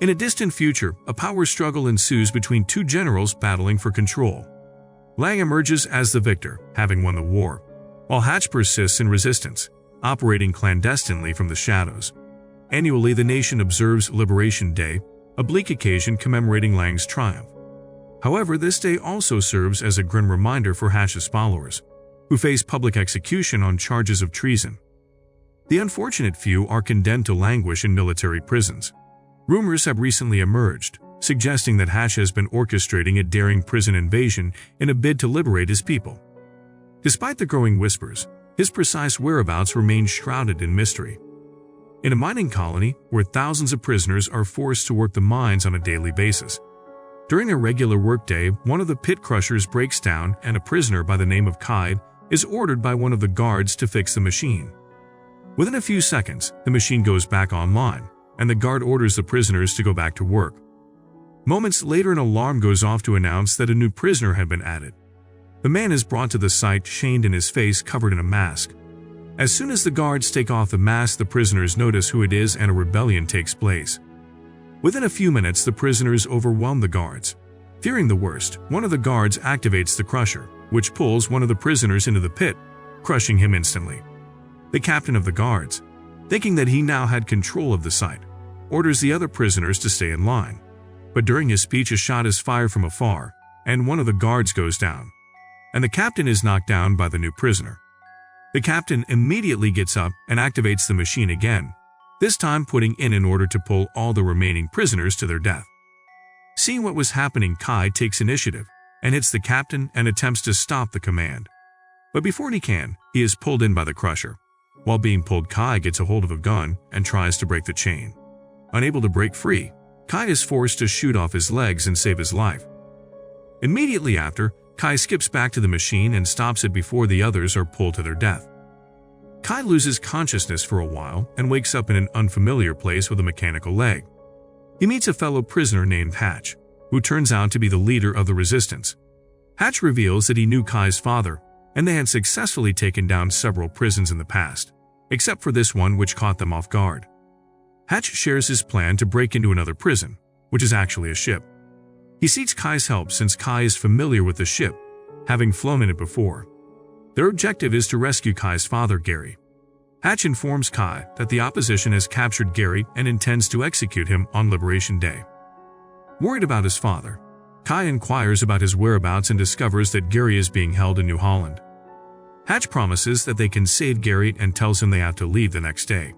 In a distant future, a power struggle ensues between two generals battling for control. Lang emerges as the victor, having won the war, while Hutch persists in resistance, operating clandestinely from the shadows. Annually, the nation observes Liberation Day, a bleak occasion commemorating Lang's triumph. However, this day also serves as a grim reminder for Hutch's followers, who face public execution on charges of treason. The unfortunate few are condemned to languish in military prisons. Rumors have recently emerged, suggesting that Hutch has been orchestrating a daring prison invasion in a bid to liberate his people. Despite the growing whispers, his precise whereabouts remain shrouded in mystery. In a mining colony where thousands of prisoners are forced to work the mines on a daily basis. During a regular workday, one of the pit crushers breaks down and a prisoner by the name of Kai is ordered by one of the guards to fix the machine. Within a few seconds, the machine goes back online, and the guard orders the prisoners to go back to work. Moments later, an alarm goes off to announce that a new prisoner had been added. The man is brought to the site chained and his face covered in a mask. As soon as the guards take off the mask, the prisoners notice who it is and a rebellion takes place. Within a few minutes, the prisoners overwhelm the guards. Fearing the worst, one of the guards activates the crusher, which pulls one of the prisoners into the pit, crushing him instantly. The captain of the guards, thinking that he now had control of the site, orders the other prisoners to stay in line. But during his speech, a shot is fired from afar, and one of the guards goes down, and the captain is knocked down by the new prisoner. The captain immediately gets up and activates the machine again, this time putting in order to pull all the remaining prisoners to their death. Seeing what was happening, Kai takes initiative and hits the captain and attempts to stop the command. But before he can, he is pulled in by the crusher. While being pulled, Kai gets a hold of a gun and tries to break the chain. Unable to break free, Kai is forced to shoot off his legs and save his life. Immediately after, Kai skips back to the machine and stops it before the others are pulled to their death. Kai loses consciousness for a while and wakes up in an unfamiliar place with a mechanical leg. He meets a fellow prisoner named Hutch, who turns out to be the leader of the resistance. Hutch reveals that he knew Kai's father, and they had successfully taken down several prisons in the past, except for this one which caught them off guard. Hutch shares his plan to break into another prison, which is actually a ship. He seeks Kai's help since Kai is familiar with the ship, having flown in it before. Their objective is to rescue Kai's father, Gary. Hutch informs Kai that the opposition has captured Gary and intends to execute him on Liberation Day. Worried about his father, Kai inquires about his whereabouts and discovers that Gary is being held in New Holland. Hutch promises that they can save Gary and tells him they have to leave the next day.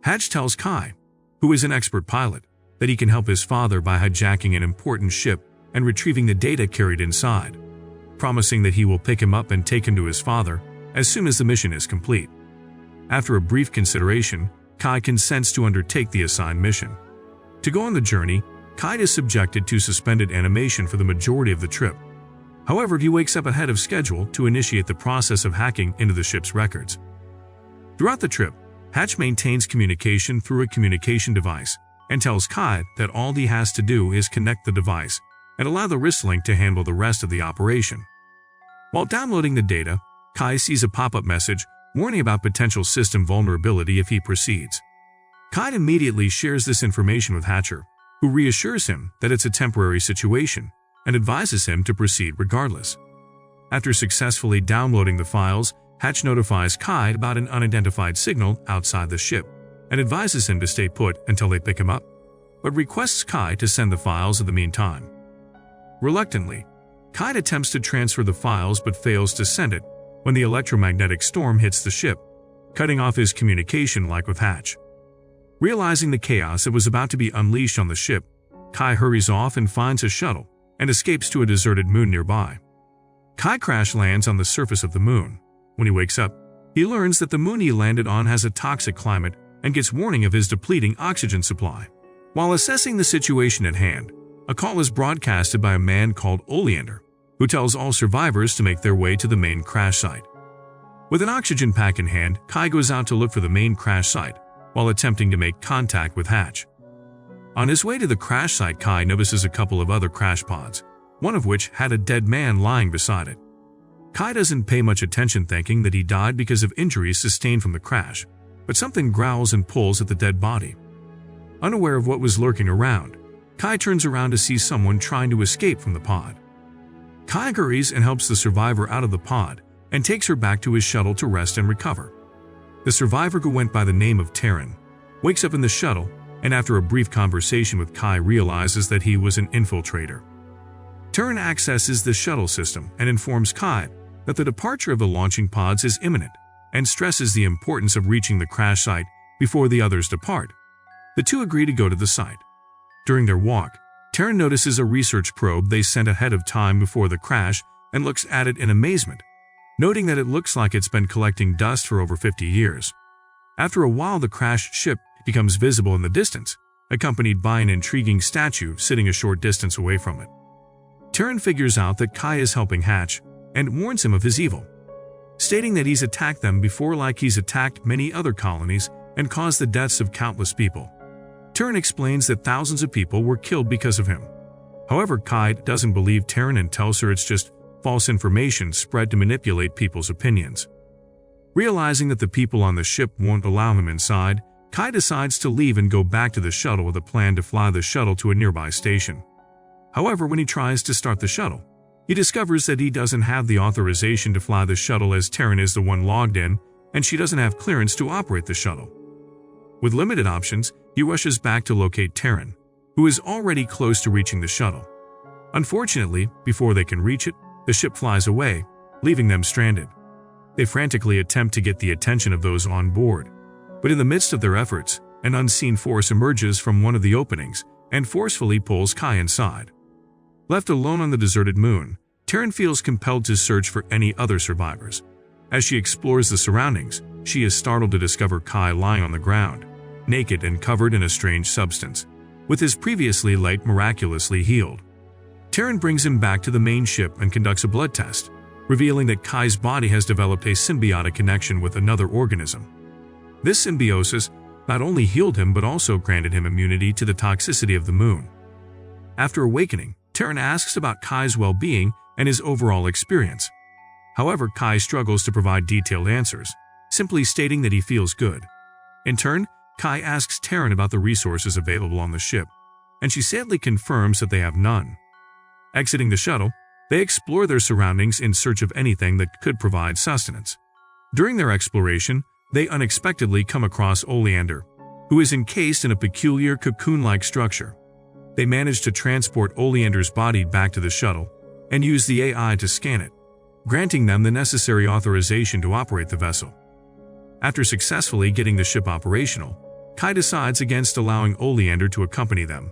Hutch tells Kai, who is an expert pilot, that he can help his father by hijacking an important ship and retrieving the data carried inside, promising that he will pick him up and take him to his father as soon as the mission is complete. After a brief consideration, Kai consents to undertake the assigned mission. To go on the journey, Kai is subjected to suspended animation for the majority of the trip. However, he wakes up ahead of schedule to initiate the process of hacking into the ship's records. Throughout the trip, Hutch maintains communication through a communication device and tells Kai that all he has to do is connect the device and allow the wrist link to handle the rest of the operation. While downloading the data, Kai sees a pop-up message warning about potential system vulnerability if he proceeds. Kai immediately shares this information with Hatcher, who reassures him that it's a temporary situation and advises him to proceed regardless. After successfully downloading the files, Hutch notifies Kai about an unidentified signal outside the ship and advises him to stay put until they pick him up, but requests Kai to send the files in the meantime. Reluctantly, Kai attempts to transfer the files but fails to send it when the electromagnetic storm hits the ship, cutting off his communication like with Hutch. Realizing the chaos that was about to be unleashed on the ship, Kai hurries off and finds a shuttle and escapes to a deserted moon nearby. Kai crash lands on the surface of the moon. When he wakes up, he learns that the moon he landed on has a toxic climate and gets warning of his depleting oxygen supply. While assessing the situation at hand, a call is broadcasted by a man called Oleander, who tells all survivors to make their way to the main crash site. With an oxygen pack in hand, Kai goes out to look for the main crash site while attempting to make contact with Hutch. On his way to the crash site, Kai notices a couple of other crash pods, one of which had a dead man lying beside it. Kai doesn't pay much attention, thinking that he died because of injuries sustained from the crash, but something growls and pulls at the dead body. Unaware of what was lurking around, Kai turns around to see someone trying to escape from the pod. Kai hurries and helps the survivor out of the pod and takes her back to his shuttle to rest and recover. The survivor, who went by the name of Terran, wakes up in the shuttle and after a brief conversation with Kai realizes that he was an infiltrator. Terran accesses the shuttle system and informs Kai that the departure of the launching pods is imminent and stresses the importance of reaching the crash site before the others depart. The two agree to go to the site. During their walk, Terran notices a research probe they sent ahead of time before the crash and looks at it in amazement, noting that it looks like it's been collecting dust for over 50 years. After a while, the crashed ship becomes visible in the distance, accompanied by an intriguing statue sitting a short distance away from it. Terran figures out that Kai is helping Hutch and warns him of his evil, stating that he's attacked them before like he's attacked many other colonies and caused the deaths of countless people. Terran explains that thousands of people were killed because of him. However, Kai doesn't believe Terran and tells her it's just false information spread to manipulate people's opinions. Realizing that the people on the ship won't allow him inside, Kai decides to leave and go back to the shuttle with a plan to fly the shuttle to a nearby station. However, when he tries to start the shuttle, he discovers that he doesn't have the authorization to fly the shuttle as Terran is the one logged in and she doesn't have clearance to operate the shuttle. With limited options, he rushes back to locate Terran, who is already close to reaching the shuttle. Unfortunately, before they can reach it, the ship flies away, leaving them stranded. They frantically attempt to get the attention of those on board, but in the midst of their efforts, an unseen force emerges from one of the openings and forcefully pulls Kai inside. Left alone on the deserted moon, Terran feels compelled to search for any other survivors. As she explores the surroundings, she is startled to discover Kai lying on the ground, naked and covered in a strange substance, with his previously leg miraculously healed. Terran brings him back to the main ship and conducts a blood test, revealing that Kai's body has developed a symbiotic connection with another organism. This symbiosis not only healed him but also granted him immunity to the toxicity of the moon. After awakening, Terran asks about Kai's well-being and his overall experience. However, Kai struggles to provide detailed answers, simply stating that he feels good. In turn, Kai asks Terran about the resources available on the ship, and she sadly confirms that they have none. Exiting the shuttle, they explore their surroundings in search of anything that could provide sustenance. During their exploration, they unexpectedly come across Oleander, who is encased in a peculiar cocoon-like structure. They manage to transport Oleander's body back to the shuttle and use the AI to scan it, granting them the necessary authorization to operate the vessel. After successfully getting the ship operational, Kai decides against allowing Oleander to accompany them,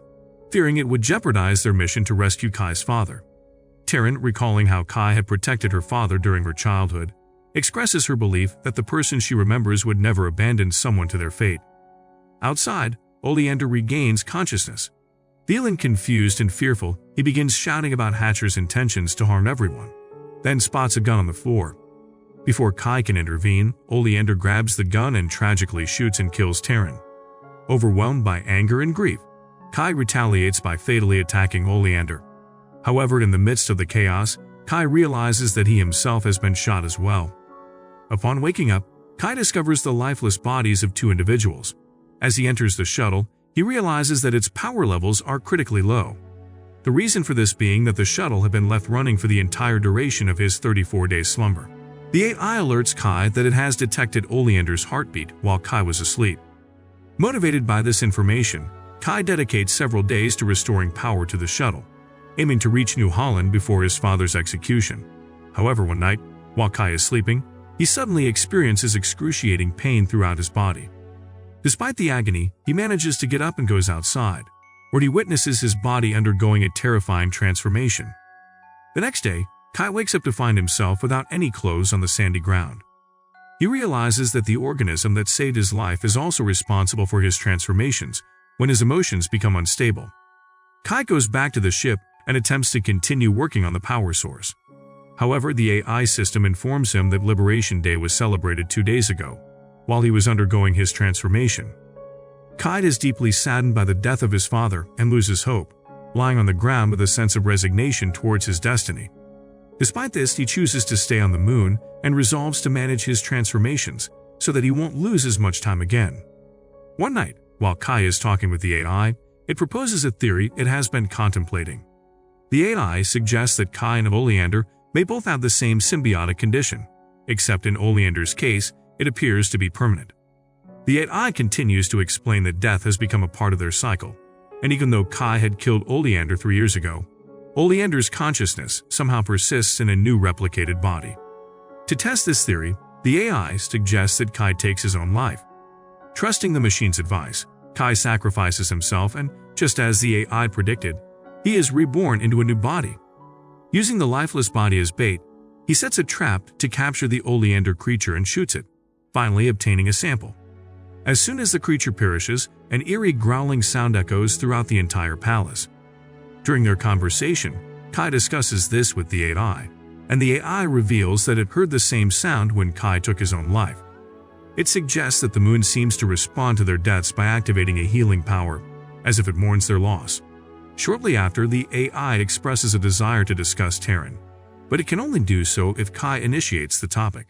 fearing it would jeopardize their mission to rescue Kai's father. Terran, recalling how Kai had protected her father during her childhood, expresses her belief that the person she remembers would never abandon someone to their fate. Outside, Oleander regains consciousness. Feeling confused and fearful, he begins shouting about Hatcher's intentions to harm everyone, then spots a gun on the floor. Before Kai can intervene, Oleander grabs the gun and tragically shoots and kills Terran. Overwhelmed by anger and grief, Kai retaliates by fatally attacking Oleander. However, in the midst of the chaos, Kai realizes that he himself has been shot as well. Upon waking up, Kai discovers the lifeless bodies of two individuals. As he enters the shuttle, he realizes that its power levels are critically low. The reason for this being that the shuttle had been left running for the entire duration of his 34-day slumber. The AI alerts Kai that it has detected Oleander's heartbeat while Kai was asleep. Motivated by this information, Kai dedicates several days to restoring power to the shuttle, aiming to reach New Holland before his father's execution. However, one night, while Kai is sleeping, he suddenly experiences excruciating pain throughout his body. Despite the agony, he manages to get up and goes outside, where he witnesses his body undergoing a terrifying transformation. The next day, Kai wakes up to find himself without any clothes on the sandy ground. He realizes that the organism that saved his life is also responsible for his transformations when his emotions become unstable. Kai goes back to the ship and attempts to continue working on the power source. However, the AI system informs him that Liberation Day was celebrated 2 days ago, while he was undergoing his transformation. Kai is deeply saddened by the death of his father and loses hope, lying on the ground with a sense of resignation towards his destiny. Despite this, he chooses to stay on the moon and resolves to manage his transformations so that he won't lose as much time again. One night, While Kai is talking with the AI, it proposes a theory it has been contemplating. The AI suggests that Kai and Oleander may both have the same symbiotic condition, except in Oleander's case, it appears to be permanent. The AI continues to explain that death has become a part of their cycle, and even though Kai had killed Oleander 3 years ago, Oleander's consciousness somehow persists in a new replicated body. To test this theory, the AI suggests that Kai takes his own life. Trusting the machine's advice, Kai sacrifices himself and, just as the AI predicted, he is reborn into a new body. Using the lifeless body as bait, he sets a trap to capture the Oleander creature and shoots it, finally obtaining a sample. As soon as the creature perishes, an eerie growling sound echoes throughout the entire palace. During their conversation, Kai discusses this with the AI, and the AI reveals that it heard the same sound when Kai took his own life. It suggests that the moon seems to respond to their deaths by activating a healing power, as if it mourns their loss. Shortly after, the AI expresses a desire to discuss Terran, but it can only do so if Kai initiates the topic.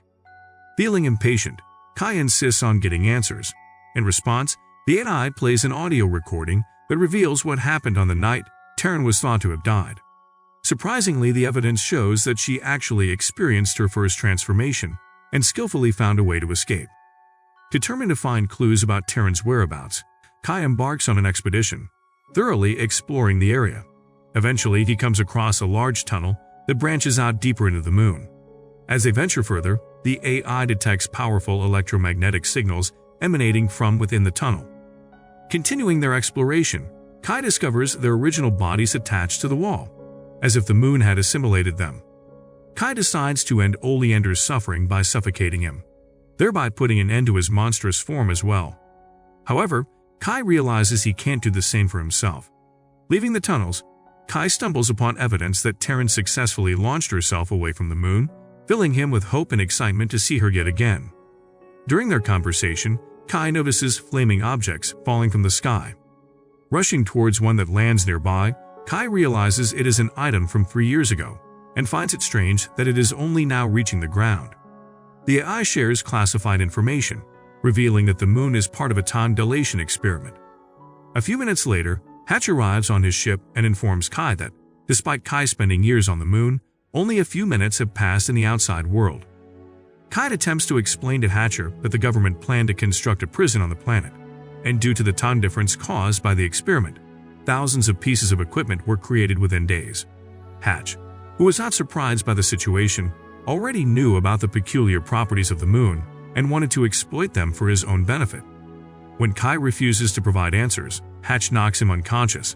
Feeling impatient, Kai insists on getting answers. In response, the AI plays an audio recording that reveals what happened on the night Terran was thought to have died. Surprisingly, the evidence shows that she actually experienced her first transformation and skillfully found a way to escape. Determined to find clues about Terran's whereabouts, Kai embarks on an expedition, thoroughly exploring the area. Eventually, he comes across a large tunnel that branches out deeper into the moon. As they venture further, the AI detects powerful electromagnetic signals emanating from within the tunnel. Continuing their exploration, Kai discovers their original bodies attached to the wall, as if the moon had assimilated them. Kai decides to end Oleander's suffering by suffocating him, thereby putting an end to his monstrous form as well. However, Kai realizes he can't do the same for himself. Leaving the tunnels, Kai stumbles upon evidence that Terran successfully launched herself away from the moon, filling him with hope and excitement to see her yet again. During their conversation, Kai notices flaming objects falling from the sky. Rushing towards one that lands nearby, Kai realizes it is an item from 3 years ago and finds it strange that it is only now reaching the ground. The AI shares classified information, revealing that the moon is part of a time dilation experiment. A few minutes later, Hutch arrives on his ship and informs Kai that, despite Kai spending years on the moon, only a few minutes have passed in the outside world. Kai attempts to explain to Hatcher that the government planned to construct a prison on the planet, and due to the time difference caused by the experiment, thousands of pieces of equipment were created within days. Hutch, who was not surprised by the situation, already knew about the peculiar properties of the moon and wanted to exploit them for his own benefit. When Kai refuses to provide answers, Hutch knocks him unconscious.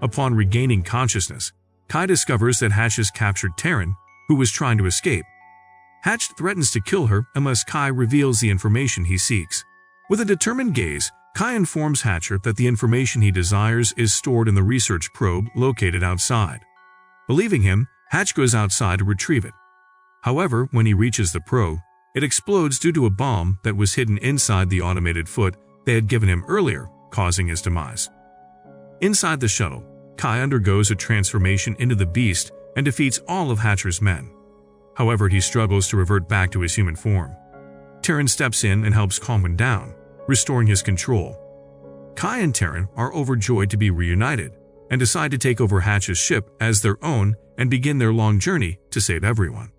Upon regaining consciousness, Kai discovers that Hutch has captured Terran, who was trying to escape. Hutch threatens to kill her unless Kai reveals the information he seeks. With a determined gaze, Kai informs Hatcher that the information he desires is stored in the research probe located outside. Believing him, Hutch goes outside to retrieve it. However, when he reaches the probe, it explodes due to a bomb that was hidden inside the automated foot they had given him earlier, causing his demise. Inside the shuttle, Kai undergoes a transformation into the beast and defeats all of Hatcher's men. However, he struggles to revert back to his human form. Terran steps in and helps calm him down, restoring his control. Kai and Terran are overjoyed to be reunited and decide to take over Hatch's ship as their own and begin their long journey to save everyone.